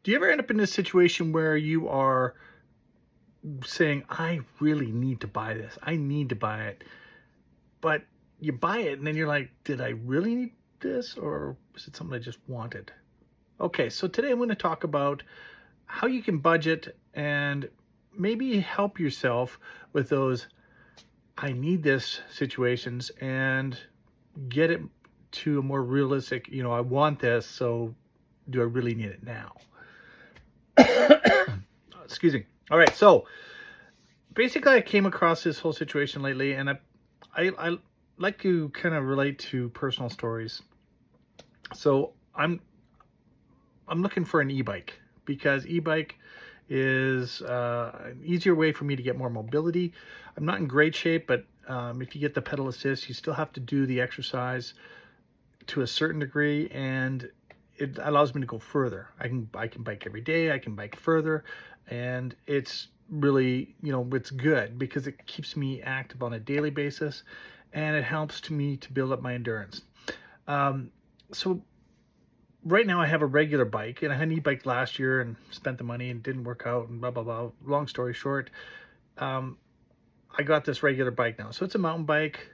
Do you ever end up in this situation where you are saying, I really need to buy this. I need to buy it. But you buy it and then you're like, did I really need this? Or is it something I just wanted? Okay, so today I'm going to talk about how you can budget and maybe help yourself with those I need this situations and get it to a more realistic, I want this, so do I really need it now? Excuse me. All right, so basically I came across this whole situation lately, and I like to kind of relate to personal stories. So I'm looking for an e-bike because e-bike is an easier way for me to get more mobility. I'm not in great shape, but if you get the pedal assist, you still have to do the exercise to a certain degree, and it allows me to go further. I can bike every day. I can bike further, and it's really, it's good because it keeps me active on a daily basis, and it helps to me to build up my endurance. So right now I have a regular bike, and I had an e-bike last year and spent the money and didn't work out and blah blah blah. Long story short, um, I got this regular bike now. So it's a mountain bike.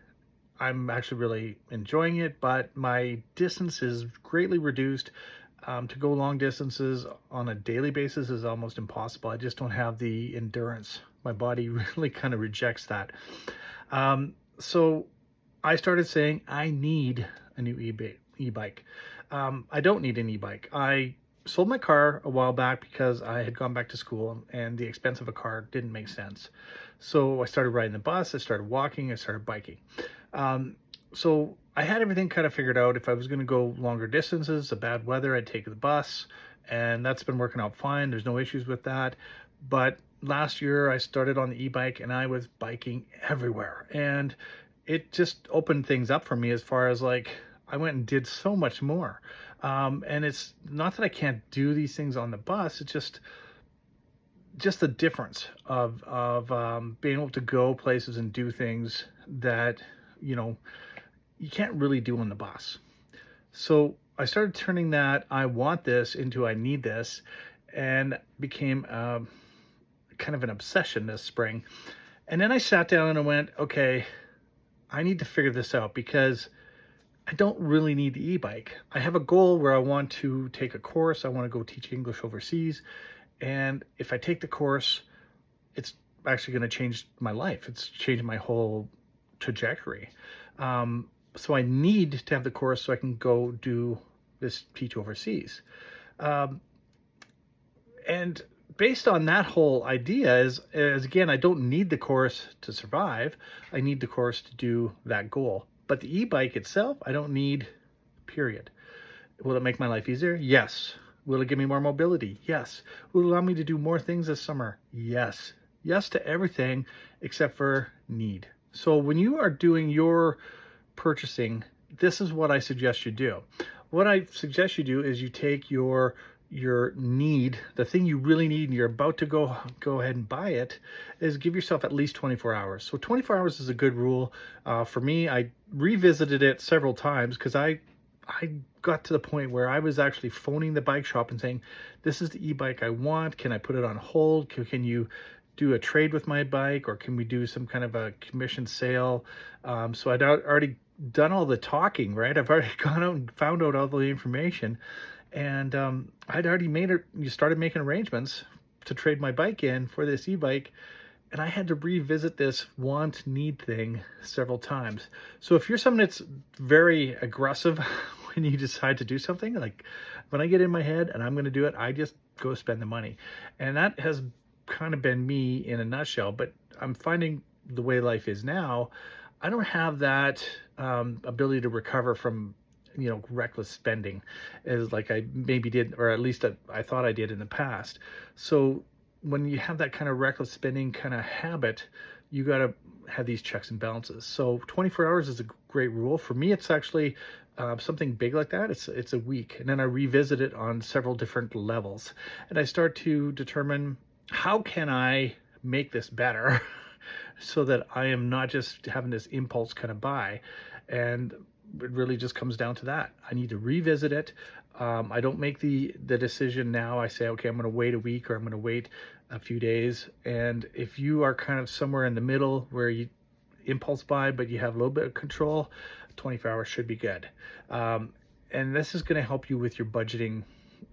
I'm actually really enjoying it, but my distance is greatly reduced. To go long distances on a daily basis is almost impossible. I just don't have the endurance. My body really kind of rejects that. So I started saying I need a new e-bike. I don't need an e-bike. I sold my car a while back because I had gone back to school and the expense of a car didn't make sense. So I started riding the bus, I started walking, I started biking. So I had everything kind of figured out. If I was going to go longer distances, the bad weather, I'd take the bus, and that's been working out fine. There's no issues with that. But last year I started on the e-bike and I was biking everywhere, and it just opened things up for me as far as like I went and did so much more. And it's not that I can't do these things on the bus. It's just the difference of being able to go places and do things that you can't really do on the bus. So I started turning that I want this into I need this, and became kind of an obsession this spring. And then I sat down and I went, okay, I need to figure this out because I don't really need the e-bike. I have a goal where I want to take a course. I want to go teach English overseas. And if I take the course, it's actually going to change my life. It's changed my whole trajectory. So I need to have the course so I can go do this teach overseas. And based on that whole idea is again, I don't need the course to survive. I need the course to do that goal. But the e-bike itself, I don't need, period. Will it make my life easier? Yes. Will it give me more mobility? Yes. Will it allow me to do more things this summer? Yes. Yes to everything except for need. So when you are doing your purchasing, this is what I suggest you do. What I suggest you do is you take your need, the thing you really need, and you're about to go ahead and buy it, is give yourself at least 24 hours. So 24 hours is a good rule. For me, I revisited it several times because I got to the point where I was actually phoning the bike shop and saying, this is the e-bike I want. Can I put it on hold? Can you do a trade with my bike, or can we do some kind of a commission sale? So I'd already done all the talking, right? I've already gone out and found out all the information, and I'd already started making arrangements to trade my bike in for this e-bike, and I had to revisit this want need thing several times. So if you're someone that's very aggressive when you decide to do something, like when I get in my head and I'm going to do it, I just go spend the money. And that has kind of been me in a nutshell. But I'm finding the way life is now, I don't have that ability to recover from reckless spending as like I maybe did, or at least I thought I did in the past. So when you have that kind of reckless spending kind of habit, you got to have these checks and balances. So 24 hours is a great rule. For me, it's actually something big like that. It's a week, and then I revisit it on several different levels, and I start to determine how can I make this better so that I am not just having this impulse kind of buy. And it really just comes down to that. I need to revisit it. I don't make the decision now. I say, okay, I'm going to wait a week or I'm going to wait a few days. And if you are kind of somewhere in the middle where you impulse buy, but you have a little bit of control, 24 hours should be good. And this is going to help you with your budgeting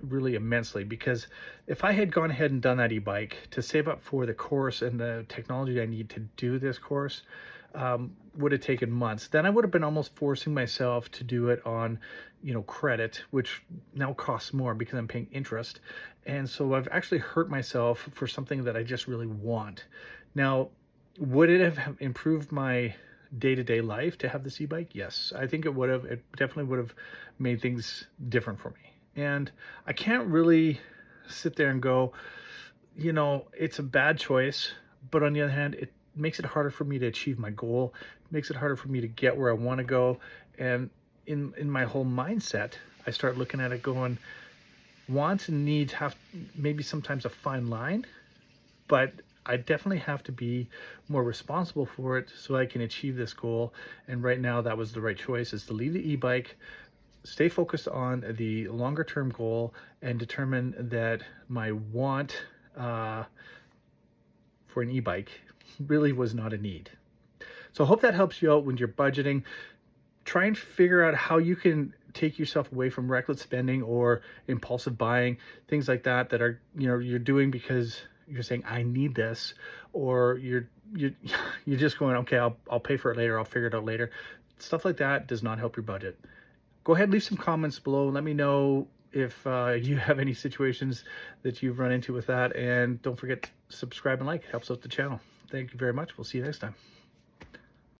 really immensely, because if I had gone ahead and done that e-bike to save up for the course and the technology I need to do this course, would have taken months. Then I would have been almost forcing myself to do it on, credit, which now costs more because I'm paying interest. And so I've actually hurt myself for something that I just really want. Now, would it have improved my day-to-day life to have this e-bike? Yes, I think it would have. It definitely would have made things different for me. And I can't really sit there and go, it's a bad choice, but on the other hand, it makes it harder for me to achieve my goal. It makes it harder for me to get where I want to go. And in my whole mindset, I start looking at it going, wants and needs have maybe sometimes a fine line, but I definitely have to be more responsible for it so I can achieve this goal. And right now that was the right choice, is to leave the e-bike, stay focused on the longer term goal, and determine that my want for an e-bike really was not a need. So I hope that helps you out when you're budgeting. Try and figure out how you can take yourself away from reckless spending or impulsive buying, things like that are, you're doing because you're saying, I need this, or you're just going, okay, I'll pay for it later, I'll figure it out later. Stuff like that does not help your budget. Go ahead, leave some comments below. Let me know if you have any situations that you've run into with that. And don't forget to subscribe and like. It helps out the channel. Thank you very much. We'll see you next time.